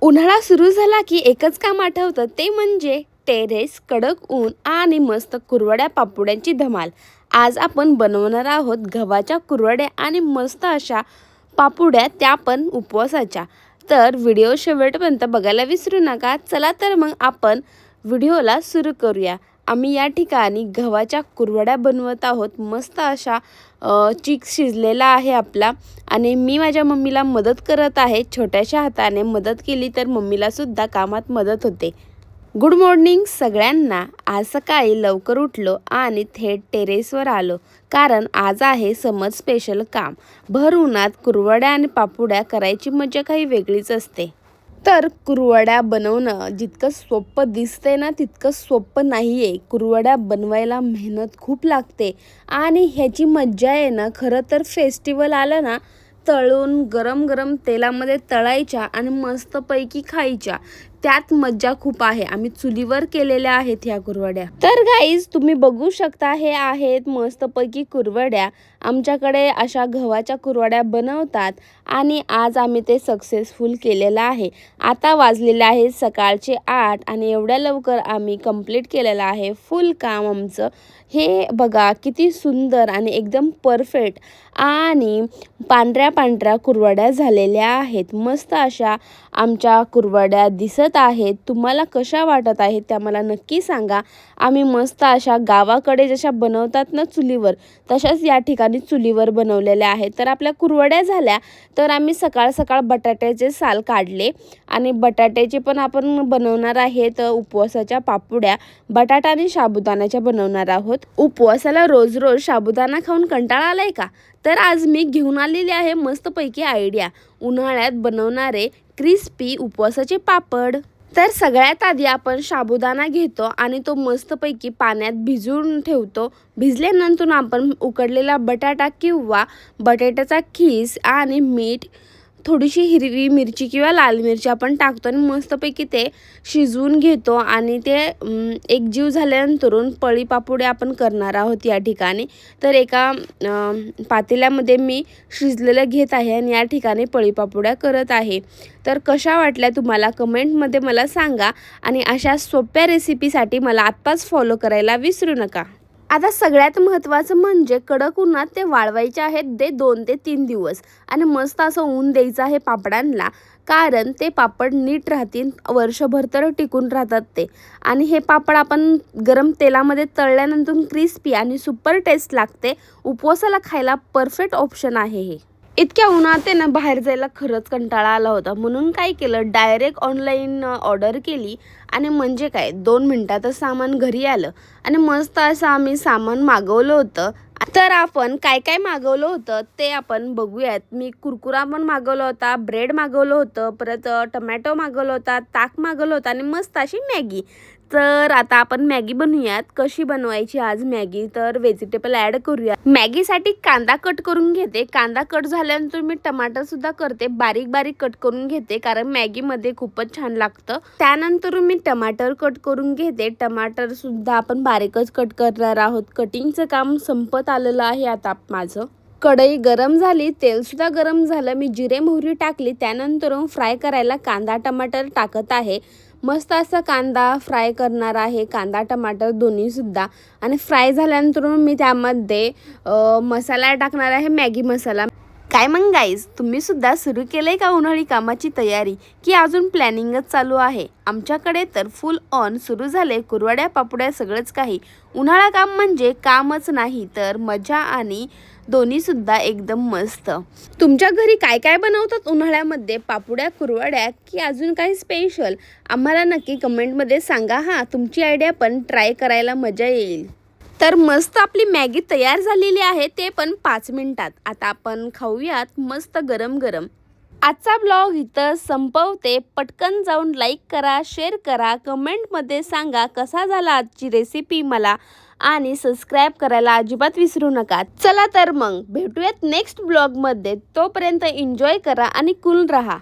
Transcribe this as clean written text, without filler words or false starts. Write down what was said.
उन्हाळा सुरू झाला की एकच काम आठवतं, ते म्हणजे टेरेस, कडक ऊन आणि मस्त कुरवड्या पापुड्यांची धमाल. आज आपण बनवणार आहोत गव्हाच्या कुरवड्या आणि मस्त अशा पापुड्या, त्या पण उपवासाच्या. तर व्हिडिओ शेवटपर्यंत बघायला विसरू नका. चला तर मग आपण व्हिडिओला सुरू करूया. आम्ही या ठिकाणी गव्हाच्या कुरवड्या बनवत आहोत. मस्त अशा चीक शिजलेला आहे आपला आणि मी माझ्या मम्मीला मदत करत आहे. छोट्याशा हाताने मदत केली तर मम्मीला सुद्धा कामात मदत होते. गुड मॉर्निंग सगळ्यांना. आज सकाळी लवकर उठलो आणि थेट टेरेसवर आलो, कारण आज आहे समर स्पेशल काम. भर उन्हात कुरवड्या आणि पापुड्या करायची मजा काही वेगळीच असते. तर कुरवड्या बनवणं जितकं सोपं दिसते ना, तितकं सोपं नाही आहे. कुरवड्या बनवायला मेहनत खूप लागते आणि ह्याची मज्जा आहे ना, खरं तर फेस्टिवल आलं ना, तळून गरम गरम तेलामध्ये तळायच्या आणि मस्तपैकी खायच्या, त्यात मज्जा खूप आहे. आम्ही चुलीवर केलेल्या आहेत ह्या कुरवड्या. तर गाईज, तुम्ही बघू शकता, हे आहेत मस्तपैकी कुरवड्या. आमच्याकडे अशा गव्हाच्या कुरवड्या बनवतात आणि आज आम्ही ते सक्सेसफुल केलेलं आहे. आता वाजलेले आहे सकाळचे 8 आणि एवढ्या लवकर आम्ही कंप्लीट केलेलं आहे फुल काम आमचं. हे बघा किती सुंदर आणि एकदम परफेक्ट आणि पांढऱ्या पांढऱ्या कुरवड्या झालेल्या आहेत. मस्त अशा आमच्या कुरवड्या दिसत आहेत. तुम्हाला कशा वाटत आहेत त्या मला नक्की सांगा. आम्ही मस्त अशा गावाकडे जशा बनवतात ना चुलीवर, तशाच या ठिकाणी चुलीवर बनवलेल्या आहेत. तर आपल्या कुरवड्या झाल्या, तर आम्ही सकाळ सकाळ बटाट्याचे साल काढले आणि बटाट्याचे पण आपण बनवणार आहेत उपवासाच्या पापुड्या. बटाटा आणि साबुदाण्याच्या बनवणार आहोत. उपवासाला रोज रोज साबुदाणा खाऊन कंटाळा आलाय का? तर आज मी घेऊन आलेली आहे मस्तपैकी आयडिया, उन्हाळ्यात बनवणारे क्रिस्पी उपवासाचे पापड. तर सगळ्यात आधी आपण साबुदाणा घेतो आणि तो मस्तपैकी पाण्यात भिजवून ठेवतो. भिजल्यानंतर आपण उकडलेला बटाटा किंवा बटाट्याचा खीस आणि मीठ, थोडीशी हिरवी मिरची किंवा लाल मिरची आपण टाकतो आणि मस्तपैकी ते शिजवून घेतो आणि ते एकजीव झाल्यानंतर पळी पापुड्या आपण करणार आहोत या ठिकाणी. तर एका पातेल्यामध्ये मी शिजलेलं घेत आहे आणि या ठिकाणी पळी पापुड्या करत आहे. तर कशा वाटल्या तुम्हाला कमेंटमध्ये मला सांगा आणि अशा सोप्या रेसिपीसाठी मला आत्ताच फॉलो करायला विसरू नका. आता सगळ्यात महत्त्वाचं म्हणजे कडक उन्हात ते वाळवायचे आहेत 2 ते 3 दिवस आणि मस्त असं ऊन द्यायचं आहे पापडांना, कारण ते पापड नीट राहतील, वर्षभर तर टिकून राहतात ते. आणि हे पापड आपण गरम तेलामध्ये तळल्यानंतर क्रिस्पी आणि सुपर टेस्ट लागते. उपवासाला खायला परफेक्ट ऑप्शन आहे हे. इतक्या उन्हात ना बाहेर जायला खरंच कंटाळा आला होता, म्हणून काय केलं, डायरेक्ट ऑनलाईन ऑर्डर केली आणि म्हणजे काय 2 मिनिटातच सामान घरी आलं आणि मस्त असं आम्ही सामान मागवलं होतं. तर आपण काय काय मागवलं होतं ते आपण बघूयात. मी कुरकुरा पण मागवला होता, ब्रेड मागवलं होतं, परत टमॅटो मागवलं होता, ताक मागवलं होतं आणि मस्त अशी मॅगी. तर आता आपण मॅगी बनवूयात. कशी बनवायची आज मॅगी, तर व्हेजिटेबल ॲड करूया. मॅगीसाठी कांदा कट करून घेते. कांदा कट झाल्यानंतर मी टमाटरसुद्धा करते, बारीक बारीक कट करून घेते, कारण मॅगीमध्ये खूपच छान लागतं. त्यानंतर मी टमाटर कट करून घेते. टमाटरसुद्धा आपण बारीकच कट करणार आहोत. कटिंगचं काम संपत आलेलं आहे आता माझं. कढई गरम झाली, तेलसुद्धा गरम झालं. मी जिरे मोहरी टाकली. त्यानंतर फ्राय करायला कांदा टमाटर टाकत आहे. मस्त असा कांदा फ्राय करणार आहे, कांदा टमाटर दोन्हीसुद्धा. आणि फ्राय झाल्यानंतर मी त्यामध्ये मसाला टाकणार आहे, मॅगी मसाला. काय मग गाईज, तुम्हीसुद्धा सुरू केलं आहे का उन्हाळी कामाची तयारी, की अजून प्लॅनिंगच चालू आहे? आमच्याकडे तर फुल ऑन सुरू झाले. कुरवड्या पापुड्या सगळंच काही. उन्हाळा काम म्हणजे कामच नाही, तर मजा आणि दोन्हीसुद्धा एकदम मस्त. तुमच्या घरी काय काय बनवतात उन्हाळ्यामध्ये, पापुड्या, कुरवड्या की अजून काही स्पेशल? आम्हाला नक्की कमेंटमध्ये सांगा. हां, तुमची आयडिया पण ट्राय करायला मजा येईल. तर मस्त आपली मॅगी तयार झालेली आहे, ते पण 5 मिनिटात. आता आपण खाऊयात मस्त गरम गरम. आजचा ब्लॉग इथं संपवते. पटकन जाऊन लाईक करा, शेअर करा, कमेंटमध्ये सांगा कसा झाला आजची रेसिपी मला, आणि सबस्क्राईब करायला अजिबात विसरू नका. चला तर मग भेटूयात नेक्स्ट ब्लॉगमध्ये. तोपर्यंत एन्जॉय करा आणि कूल राहा.